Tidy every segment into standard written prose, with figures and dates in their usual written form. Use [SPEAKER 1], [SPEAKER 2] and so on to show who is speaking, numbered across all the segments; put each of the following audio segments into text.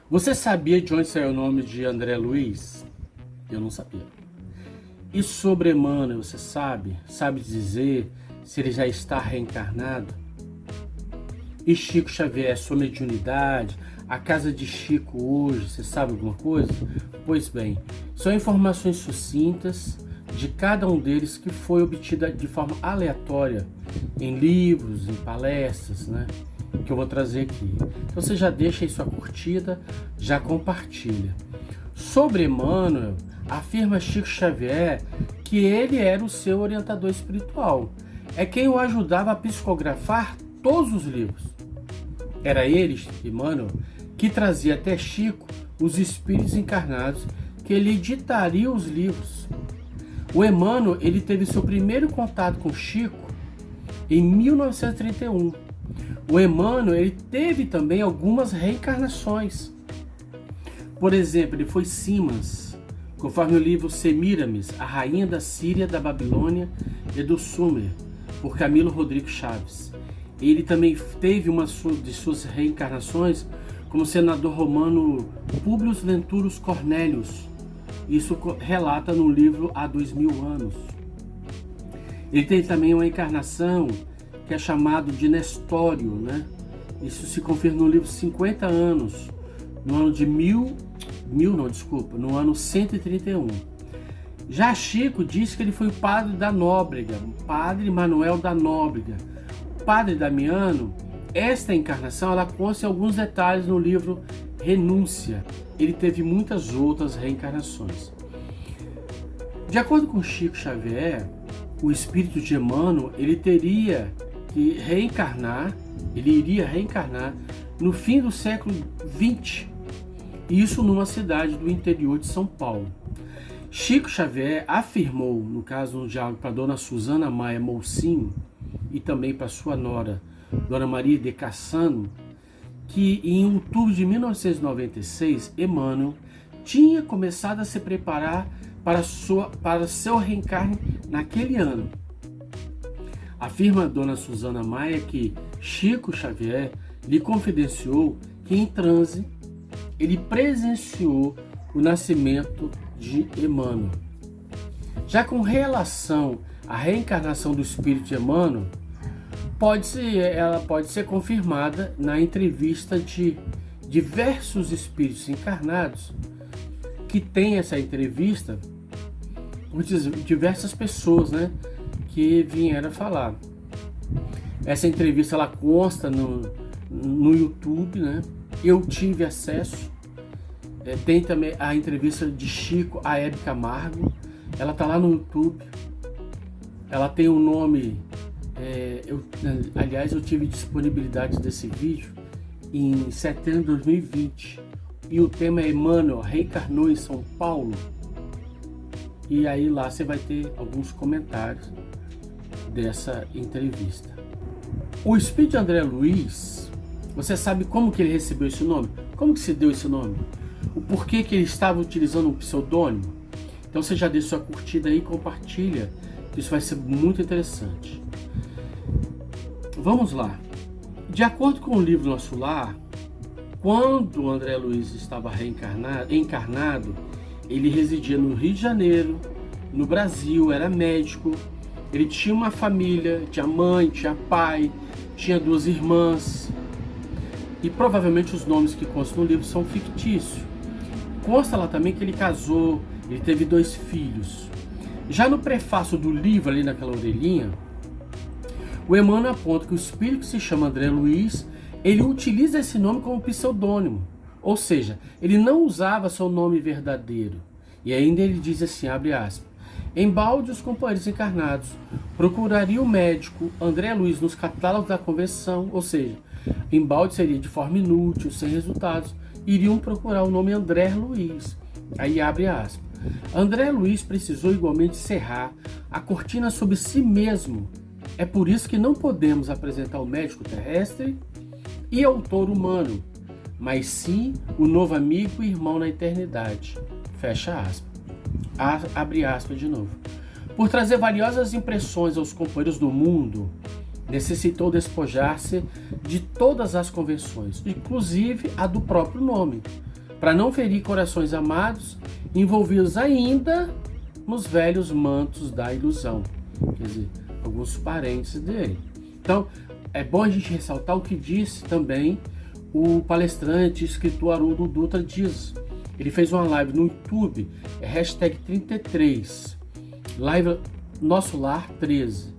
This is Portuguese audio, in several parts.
[SPEAKER 1] Você sabia de onde saiu o nome de André Luiz? Eu não sabia. E sobre Emmanuel, você sabe? Sabe dizer se ele já está reencarnado? E Chico Xavier, sua mediunidade, a casa de Chico hoje, você sabe alguma coisa? Pois bem, são informações sucintas de cada um deles que foi obtida de forma aleatória em livros, em palestras, né? Que eu vou trazer aqui. Então você já deixa aí sua curtida, já compartilha. Sobre Emmanuel, afirma Chico Xavier que ele era o seu orientador espiritual. É quem o ajudava a psicografar todos os livros. Era ele, Emmanuel, que trazia até Chico os espíritos encarnados que lhe ditariam os livros. O Emmanuel, ele teve seu primeiro contato com Chico em 1931. O Emmanuel, ele teve também algumas reencarnações. Por exemplo, ele foi Simas, conforme o livro Semíramis, a rainha da Síria, da Babilônia e do Sumer, por Camilo Rodrigues Chaves. Ele também teve uma de suas reencarnações como senador romano Públio Lentulus Cornelius. Isso relata no livro Há 2000 anos. Ele tem também uma encarnação que é chamado de Nestório, né? Isso se confirma no livro 50 anos, no ano de no ano 131. Já Chico diz que ele foi o padre da Nóbrega, padre Manuel da Nóbrega. Padre Damiano, esta encarnação, ela consta em alguns detalhes no livro Renúncia. Ele teve muitas outras reencarnações. De acordo com Chico Xavier, o espírito de Emmanuel, ele teria que reencarnar, ele iria reencarnar no fim do século XX, isso numa cidade do interior de São Paulo. Chico Xavier afirmou, no caso no diálogo para Dona Susana Maia Mocinho e também para sua nora, Dona Maria de Cassano, que em outubro de 1996, Emmanuel tinha começado a se preparar para seu reencarne naquele ano. Afirma Dona Susana Maia que Chico Xavier lhe confidenciou que em transe ele presenciou o nascimento de Emmanuel. Já com relação à reencarnação do espírito de Emmanuel, ela pode ser confirmada na entrevista de diversos espíritos encarnados que tem essa entrevista por diversas pessoas, né, que vieram falar. Essa entrevista ela consta no YouTube, né? Eu tive acesso. Tem também a entrevista de Chico a Hebe Camargo. Ela tá lá no YouTube. Ela tem um nome. Aliás, eu tive disponibilidade desse vídeo em setembro de 2020. E o tema é Emmanuel reencarnou em São Paulo. E aí lá você vai ter alguns comentários dessa entrevista. O espírito de André Luiz, você sabe como que ele recebeu esse nome? Como que se deu esse nome? O porquê que ele estava utilizando um pseudônimo? Então você já deixa sua curtida aí e compartilha, que isso vai ser muito interessante. Vamos lá. De acordo com o livro Nosso Lar, quando André Luiz estava encarnado, ele residia no Rio de Janeiro, no Brasil, era médico, ele tinha uma família, tinha mãe, tinha pai, tinha 2 irmãs, e provavelmente os nomes que constam no livro são fictícios. Consta lá também que ele casou, ele teve 2 filhos. Já no prefácio do livro, ali naquela orelhinha, o Emmanuel aponta que o espírito que se chama André Luiz, ele utiliza esse nome como pseudônimo. Ou seja, ele não usava seu nome verdadeiro. E ainda ele diz assim, abre aspas, embalde os companheiros encarnados, procuraria o médico André Luiz nos catálogos da convenção, ou seja, embalde seria de forma inútil, sem resultados, iriam procurar o nome André Luiz. Aí abre aspas. André Luiz precisou igualmente cerrar a cortina sobre si mesmo. É por isso que não podemos apresentar o médico terrestre e autor humano, mas sim o novo amigo e irmão na eternidade. Fecha aspas. Abre aspas de novo. Por trazer valiosas impressões aos companheiros do mundo, necessitou despojar-se de todas as convenções, inclusive a do próprio nome. para não ferir corações amados, envolvidos ainda nos velhos mantos da ilusão. Quer dizer, alguns parentes dele. Então, é bom a gente ressaltar o que disse também o palestrante e escritor Haroldo Dutra Dias. Ele fez uma live no YouTube, hashtag 33, live Nosso Lar 13.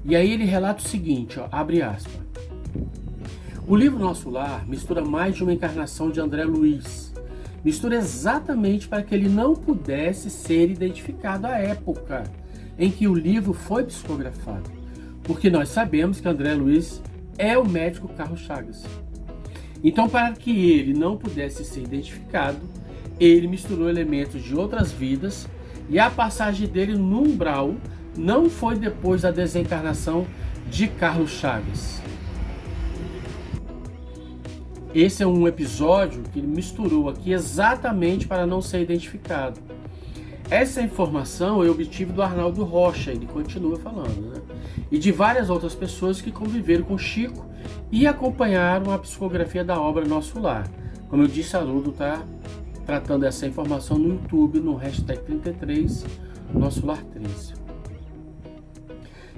[SPEAKER 1] E aí ele relata o seguinte, ó, abre aspas. O livro Nosso Lar mistura mais de uma encarnação de André Luiz. Mistura exatamente para que ele não pudesse ser identificado à época em que o livro foi psicografado. Porque nós sabemos que André Luiz é o médico Carlos Chagas. Então, para que ele não pudesse ser identificado, ele misturou elementos de outras vidas e a passagem dele no umbral não foi depois da desencarnação de Carlos Chagas. Esse é um episódio que ele misturou aqui exatamente para não ser identificado. Essa informação eu obtive do Arnaldo Rocha, ele continua falando, né? E de várias outras pessoas que conviveram com Chico e acompanharam a psicografia da obra Nosso Lar. Como eu disse, Haroldo está tratando essa informação no YouTube, no hashtag 33, Nosso Lar 13.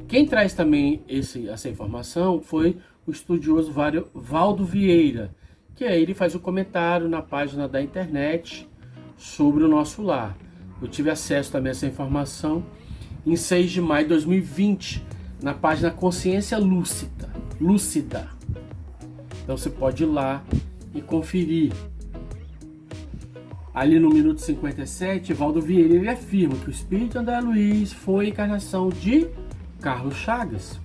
[SPEAKER 1] Quem traz também essa informação foi o estudioso Valdo Vieira, que aí ele faz um comentário na página da internet sobre o Nosso Lar. Eu tive acesso também a essa informação em 6 de maio de 2020, na página Consciência Lúcida. Então você pode ir lá e conferir. Ali no minuto 57, Valdo Vieira ele afirma que o espírito de André Luiz foi a encarnação de Carlos Chagas.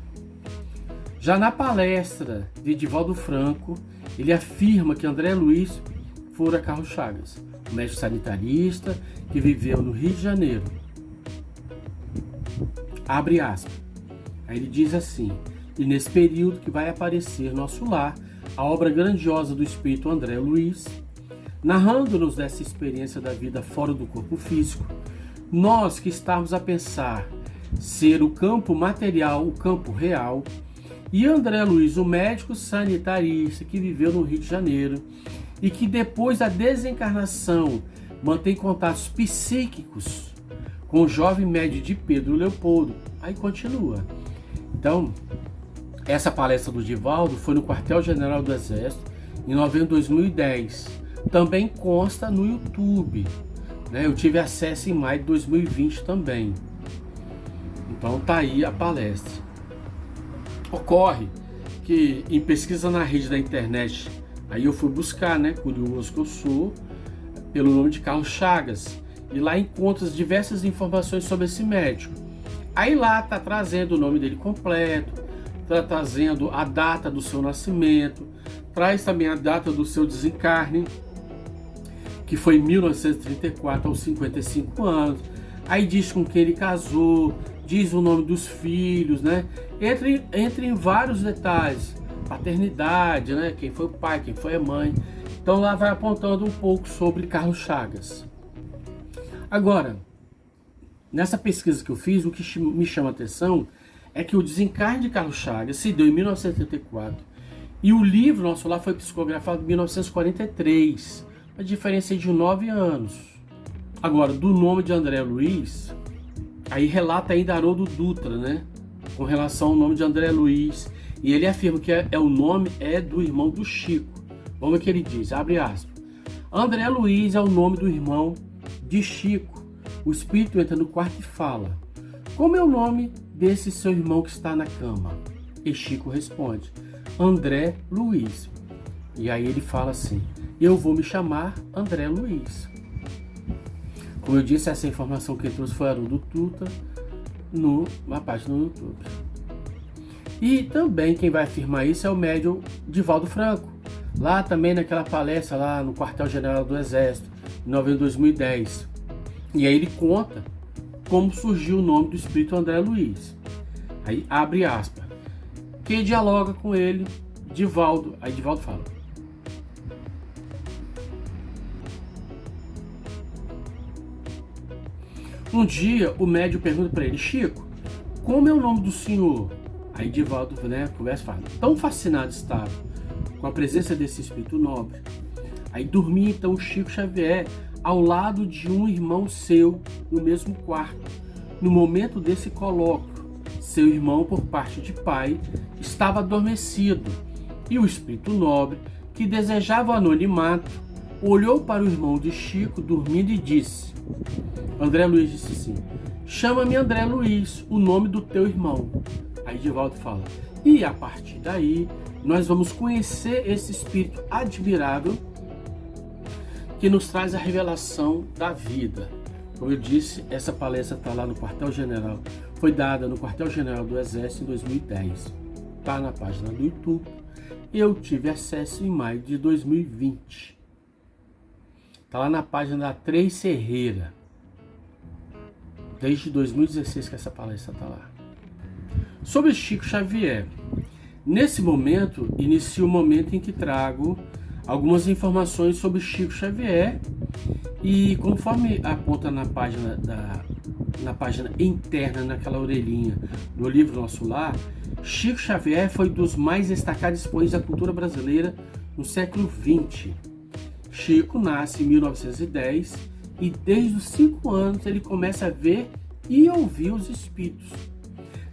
[SPEAKER 1] Já na palestra de Edivaldo Franco, ele afirma que André Luiz fora Carlos Chagas, um médico sanitarista que viveu no Rio de Janeiro. Abre aspas. Aí ele diz assim: e nesse período que vai aparecer Nosso Lar, a obra grandiosa do espírito André Luiz, narrando-nos dessa experiência da vida fora do corpo físico, nós que estávamos a pensar ser o campo material, o campo real, e André Luiz, o médico sanitarista que viveu no Rio de Janeiro e que depois da desencarnação mantém contatos psíquicos com o jovem médio de Pedro Leopoldo. Aí continua. Então, essa palestra do Divaldo foi no Quartel-General do Exército em novembro de 2010. Também consta no YouTube, né? Eu tive acesso em maio de 2020 também. Então tá aí a palestra. Ocorre que em pesquisa na rede da internet, aí eu fui buscar, né, curioso que eu sou, pelo nome de Carlos Chagas, e lá encontro diversas informações sobre esse médico. Aí lá tá trazendo o nome dele completo, tá trazendo a data do seu nascimento, traz também a data do seu desencarne, que foi em 1934, aos 55 anos. Aí diz com quem ele casou, diz o nome dos filhos, né? Entre em vários detalhes, paternidade, né? Quem foi o pai, quem foi a mãe. Então lá vai apontando um pouco sobre Carlos Chagas. Agora, nessa pesquisa que eu fiz, o que me chama a atenção é que o desencarne de Carlos Chagas se deu em 1974 e o livro Nosso Lar foi psicografado em 1943, a diferença é de 9 anos. Agora, do nome de André Luiz, aí relata ainda Haroldo Dutra, né? Com relação ao nome de André Luiz, e ele afirma que o nome é do irmão do Chico. Vamos que ele diz, abre aspas. André Luiz é o nome do irmão de Chico. O espírito entra no quarto e fala: como é o nome desse seu irmão que está na cama? E Chico responde: André Luiz. E aí ele fala assim: eu vou me chamar André Luiz. Como eu disse, essa informação que ele trouxe foi Haroldo Dutra numa página no YouTube. E também quem vai afirmar isso é o médium Edivaldo Franco. Lá também naquela palestra lá no Quartel-General do Exército, em novembro de 2010. E aí ele conta como surgiu o nome do espírito André Luiz. Aí abre aspas. Quem dialoga com ele, Divaldo. Aí Divaldo fala: um dia o médium pergunta para ele: Chico, como é o nome do senhor? Aí Divaldo, né, conversa e fala: tão fascinado estava com a presença desse espírito nobre, Aí dormia então o Chico Xavier ao lado de um irmão seu no mesmo quarto. No momento desse colóquio, seu irmão, por parte de pai, estava adormecido e o espírito nobre, que desejava o anonimato, olhou para o irmão de Chico dormindo e disse: André Luiz disse assim: chama-me André Luiz, o nome do teu irmão. Aí Divaldo fala: e a partir daí nós vamos conhecer esse espírito admirável que nos traz a revelação da vida. Como eu disse, essa palestra está lá no quartel-general, foi dada no quartel-general do Exército em 2010. Está na página do YouTube. Eu tive acesso em maio de 2020. Está lá na página da Três Ferreira. Desde 2016 que essa palestra está lá. Sobre Chico Xavier. Nesse momento, inicia o momento em que trago algumas informações sobre Chico Xavier e conforme aponta na página interna, naquela orelhinha do livro Nosso Lar, Chico Xavier foi dos mais destacados expoentes da cultura brasileira no século XX. Chico nasce em 1910 e desde os 5 anos ele começa a ver e ouvir os espíritos.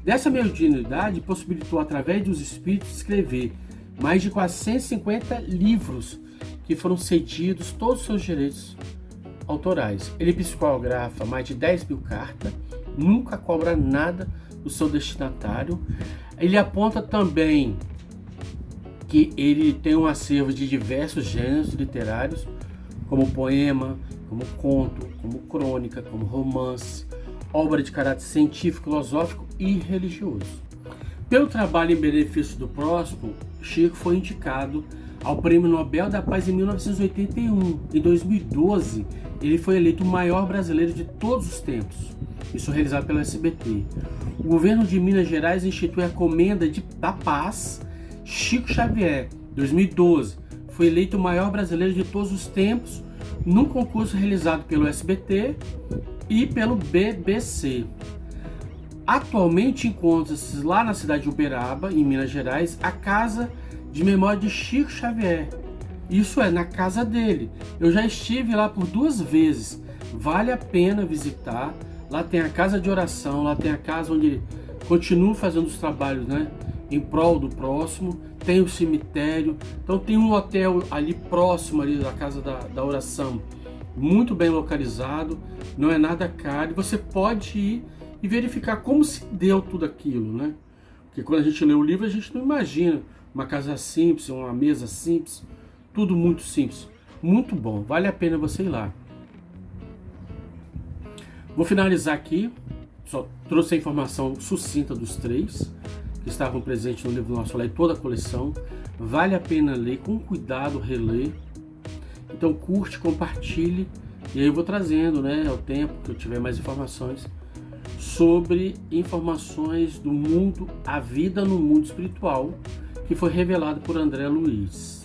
[SPEAKER 1] Dessa mediunidade possibilitou, através dos espíritos, escrever mais de 450 livros que foram cedidos todos os seus direitos autorais. Ele psicografa mais de 10.000 cartas, nunca cobra nada do seu destinatário. Ele aponta também que ele tem um acervo de diversos gêneros literários, como poema, como conto, como crônica, como romance, obra de caráter científico, filosófico e religioso. Pelo trabalho em benefício do próximo, Chico foi indicado ao Prêmio Nobel da Paz em 1981. Em 2012, ele foi eleito o maior brasileiro de todos os tempos. Isso realizado pelo SBT. O governo de Minas Gerais institui a Comenda da Paz Chico Xavier. 2012, foi eleito o maior brasileiro de todos os tempos num concurso realizado pelo SBT e pelo BBC. Atualmente encontra-se lá na cidade de Uberaba, em Minas Gerais, a Casa de Memória de Chico Xavier. Isso é, na casa dele. Eu já estive lá por 2 vezes. Vale a pena visitar. Lá tem a casa de oração, lá tem a casa onde ele continua fazendo os trabalhos, né, em prol do próximo. Tem o cemitério. Então tem um hotel ali próximo ali da casa da oração. Muito bem localizado. Não é nada caro. Você pode ir e verificar como se deu tudo aquilo, né? Porque quando a gente lê o livro, a gente não imagina uma casa simples, uma mesa simples, tudo muito simples. Muito bom, vale a pena você ir lá. Vou finalizar aqui, só trouxe a informação sucinta dos 3 que estavam presentes no livro Nosso Lar e toda a coleção. Vale a pena ler, com cuidado, reler. Então curte, compartilhe, e aí eu vou trazendo, né, ao tempo que eu tiver mais informações, sobre informações do mundo, a vida no mundo espiritual, que foi revelado por André Luiz.